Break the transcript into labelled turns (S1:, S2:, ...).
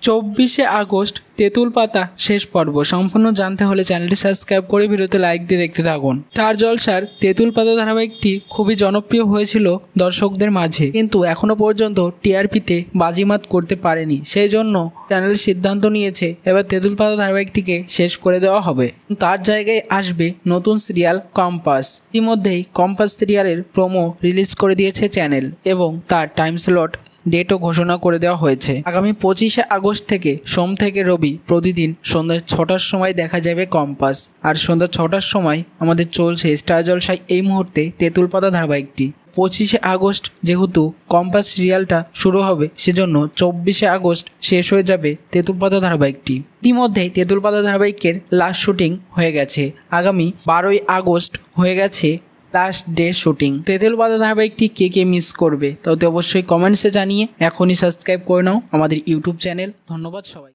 S1: 24শে August তেঁতুল পাতা শেষ পর্ব সম্পূর্ণ জানতে হলে চ্যানেলটি সাবস্ক্রাইব করে ভিডিওতে লাইক দিয়ে দেখতে থাকুন। স্টার জলসার তেঁতুল পাতা ধারাবাহিকটি খুবই জনপ্রিয় হয়েছিল দর্শকদের মাঝে, কিন্তু এখনো পর্যন্ত টিআরপিতে বাজিমাত করতে পারেনি। সেই জন্য চ্যানেল সিদ্ধান্ত নিয়েছে এবার তেঁতুল পাতা ধারাবাহিকটিকে শেষ করে দেওয়া হবে। তার জায়গায় আসবে নতুন সিরিয়াল কম্পাস। ইতিমধ্যেই কম্পাস সিরিয়ালের প্রোমো রিলিজ করে দিয়েছে চ্যানেল এবং তার টাইম স্লট ডেটও ঘোষণা করে দেওয়া হয়েছে। আগামী 25শে আগস্ট থেকে সোম থেকে রবি প্রতিদিন সন্ধ্যা 6টার সময় দেখা যাবে কম্পাস। আর সন্ধ্যা 6টার সময় আমাদের চলছে স্টার জলসায় এই মুহূর্তে তেঁতুল পাতা ধারাবাহিকটি। 25শে আগস্ট যেহেতু কম্পাস সিরিয়ালটা শুরু হবে, সেজন্য 24শে আগস্ট শেষ হয়ে যাবে তেঁতুল পাতা ধারাবাহিকটি। ইতিমধ্যেই তেঁতুল পাতা ধারাবাহিকের লাস্ট শুটিং হয়ে গেছে। আগামী 12ই আগস্ট হয়ে গেছে লাস্ট ডে শুটিং। তেঁতুল পাতা ধারাবাহিকটি কে মিস করবে তাতে অবশ্যই কমেন্টসে জানিয়ে এখনই সাবস্ক্রাইব করে নাও আমাদের ইউটিউব চ্যানেল। ধন্যবাদ সবাই।